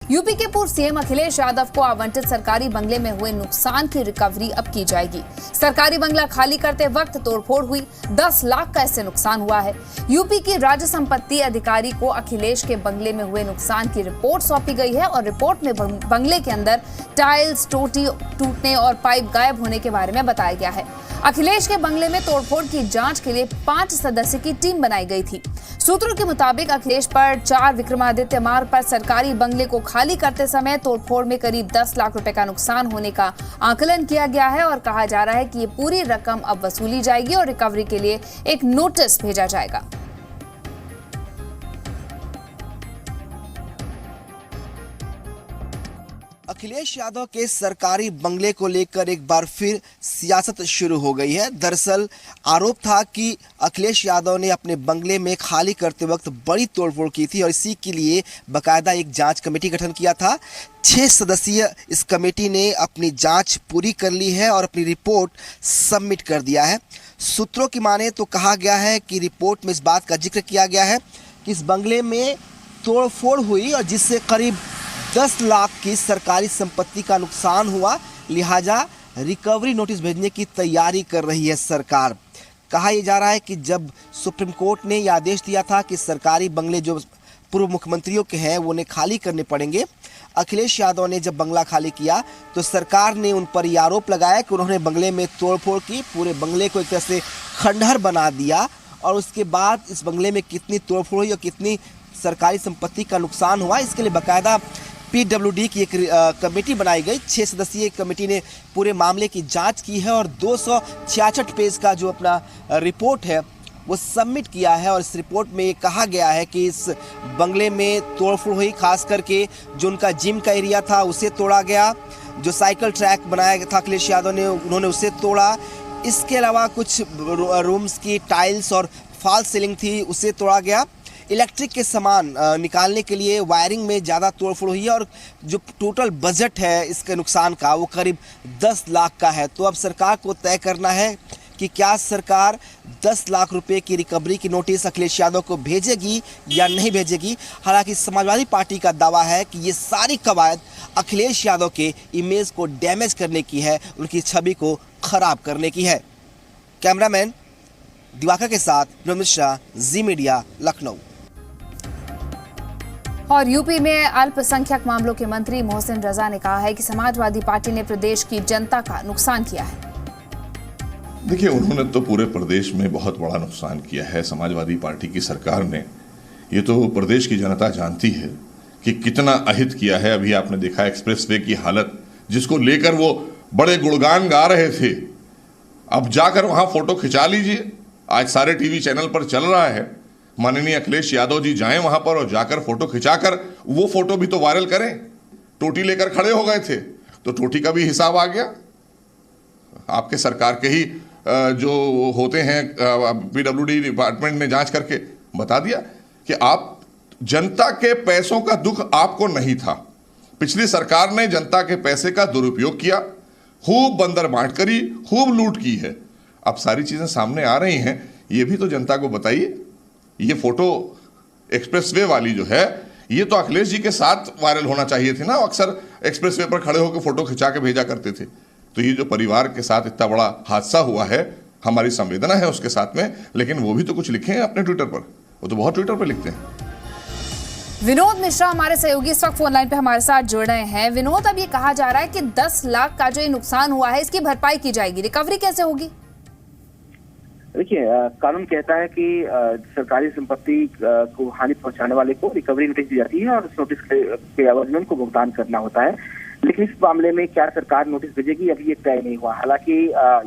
UP के पूर्व CM Akhilesh Yadav को आवंटित सरकारी बंगले में हुए नुकसान की रिकवरी अब की जाएगी। सरकारी बंगला खाली करते वक्त तोड़फोड़ हुई, 10 लाख का इससे नुकसान हुआ है। यूपी की राज्य संपत्ति अधिकारी को अखिलेश के बंगले में हुए नुकसान की रिपोर्ट सौंपी गई है और रिपोर्ट में बंगले के अंदर टाइल्स टूटने और पाइप गायब होने के बारे में बताया गया है। अखिलेश के बंगले में तोड़फोड़ की जांच के लिए 5 सदस्य की टीम बनाई गई थी। सूत्रों के मुताबिक अखिलेश पर 4 विक्रमादित्य मार्ग पर सरकारी बंगले को खाली करते समय तोड़फोड़ में करीब 10 लाख रुपए का नुकसान होने का आकलन किया गया है और कहा जा रहा है कि ये पूरी रकम अब वसूली जाएगी और रिकवरी के लिए एक नोटिस भेजा जाएगा। अखिलेश यादव के सरकारी बंगले को लेकर एक बार फिर सियासत शुरू हो गई है। दरअसल आरोप था कि अखिलेश यादव ने अपने बंगले में खाली करते वक्त बड़ी तोड़फोड़ की थी और इसी के लिए बाकायदा एक जांच कमेटी गठन किया था। 6 सदस्यीय इस कमेटी ने अपनी जांच पूरी कर ली है और अपनी रिपोर्ट सबमिट कर दिया है। सूत्रों की माने तो कहा गया है कि रिपोर्ट में इस बात का जिक्र किया गया है कि इस बंगले में तोड़फोड़ हुई और जिससे करीब 10 लाख की सरकारी संपत्ति का नुकसान हुआ, लिहाजा रिकवरी नोटिस भेजने की तैयारी कर रही है सरकार। कहा यह जा रहा है कि जब सुप्रीम कोर्ट ने यह आदेश दिया था कि सरकारी बंगले जो पूर्व मुख्यमंत्रियों के हैं वो उन्हें खाली करने पड़ेंगे, अखिलेश यादव ने जब बंगला खाली किया तो सरकार ने उन पर यह आरोप लगाया कि उन्होंने बंगले में तोड़फोड़ की, पूरे बंगले को एक तरह से खंडहर बना दिया और उसके बाद इस बंगले में कितनी तोड़फोड़ हुई और कितनी सरकारी संपत्ति का नुकसान हुआ, इसके लिए बाकायदा पीडब्ल्यूडी की एक कमेटी बनाई गई। 6 सदस्यीय कमेटी ने पूरे मामले की जांच की है और 266 पेज का जो अपना रिपोर्ट है वो सबमिट किया है और इस रिपोर्ट में ये कहा गया है कि इस बंगले में तोड़फोड़ हुई, खास करके जो उनका जिम का एरिया था उसे तोड़ा गया, जो साइकिल ट्रैक बनाया गया था अखिलेश यादव ने उन्होंने उसे तोड़ा, इसके अलावा कुछ रूम्स की टाइल्स और फॉल्स सीलिंग थी उसे तोड़ा गया। इलेक्ट्रिक के सामान निकालने के लिए वायरिंग में ज़्यादा तोड़फोड़ हुई है और जो टोटल बजट है इसके नुकसान का वो करीब 10 लाख का है। तो अब सरकार को तय करना है कि क्या सरकार 10 लाख रुपए की रिकवरी की नोटिस अखिलेश यादव को भेजेगी या नहीं भेजेगी। हालांकि समाजवादी पार्टी का दावा है कि ये सारी कवायद अखिलेश यादव के इमेज को डैमेज करने की है, उनकी छवि को खराब करने की है। कैमरामैन दिवाकर के साथ विनोद मिश्रा, जी मीडिया, लखनऊ। और यूपी में अल्पसंख्यक मामलों के मंत्री मोहसिन रजा ने कहा है कि समाजवादी पार्टी ने प्रदेश की जनता का नुकसान किया है। देखिए, उन्होंने तो पूरे प्रदेश में बहुत बड़ा नुकसान किया है। समाजवादी पार्टी की सरकार ने, ये तो प्रदेश की जनता जानती है कि कितना अहित किया है। अभी आपने देखा एक्सप्रेसवे की हालत, जिसको लेकर वो बड़े गुणगान गा रहे थे, अब जाकर वहां फोटो खिंचा लीजिए। आज सारे टीवी चैनल पर चल रहा है। माननीय अखिलेश यादव जी जाएं वहां पर और जाकर फोटो खिंचाकर वो फोटो भी तो वायरल करें। टोटी लेकर खड़े हो गए थे तो टोटी का भी हिसाब आ गया। आपके सरकार के ही जो होते हैं पीडब्ल्यूडी डिपार्टमेंट ने जांच करके बता दिया कि आप जनता के पैसों का दुख आपको नहीं था। पिछली सरकार ने जनता के पैसे का दुरुपयोग किया, खूब बंदर बांट करी, खूब लूट की है। अब सारी चीजें सामने आ रही हैं, ये भी तो जनता को बताइए। ये फोटो एक्सप्रेसवे वाली जो है, ये तो अखिलेश जी के साथ वायरल होना चाहिए थी ना। अक्सर एक्सप्रेसवे पर खड़े होकर फोटो खिंचा के भेजा करते थे। तो ये जो परिवार के साथ इतना बड़ा हादसा हुआ है, हमारी संवेदना है उसके साथ में, लेकिन वो भी तो कुछ लिखे हैं अपने ट्विटर पर। वो तो बहुत ट्विटर पर लिखते हैं। विनोद मिश्रा हमारे सहयोगी इस वक्त फोन लाइन पे हमारे साथ जुड़ रहे हैं। विनोद, अब ये कहा जा रहा है कि 10 लाख का जो ये नुकसान हुआ है इसकी भरपाई की जाएगी, रिकवरी कैसे होगी? देखिए, कानून कहता है कि सरकारी संपत्ति को हानि पहुंचाने वाले को रिकवरी नोटिस दी जाती है और उस नोटिस के एवज में उनको भुगतान करना होता है। लेकिन इस मामले में क्या सरकार नोटिस भेजेगी, अभी ये तय नहीं हुआ। हालांकि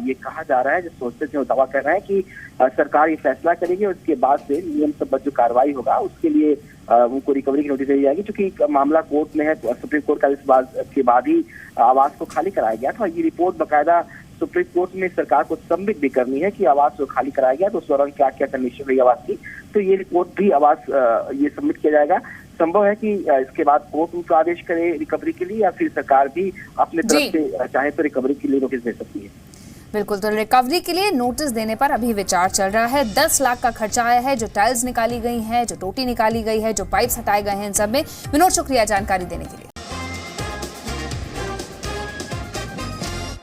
ये कहा जा रहा है, जो सोचते हैं दावा कर रहे हैं कि सरकार ये फैसला करेगी और उसके बाद से नियम संबद्ध जो कार्रवाई होगा उसके लिए उनको रिकवरी की नोटिस दी जाएगी। क्योंकि मामला कोर्ट में है, सुप्रीम कोर्ट का इस बात के बाद ही आवास को खाली कराया गया था। ये रिपोर्ट बाकायदा सुप्रीम कोर्ट में सरकार को सबमिट भी करनी है कि आवास जो खाली कराया गया तो उस दौरान क्या क्या कंडीशन रही आवास की। तो ये रिपोर्ट भी आवास ये सबमिट किया जाएगा। संभव है कि इसके बाद कोर्ट उनको आदेश करे रिकवरी के लिए, या फिर सरकार भी अपने तरफ से चाहे तो रिकवरी के लिए नोटिस दे सकती है। बिल्कुल, तो रिकवरी के लिए नोटिस देने पर अभी विचार चल रहा है। 10 लाख का खर्चा आया है, जो टाइल्स निकाली गई हैं, जो टोटी निकाली गई है, जो पाइप्स हटाए गए हैं, इन सब में। विनोद, शुक्रिया जानकारी देने के लिए।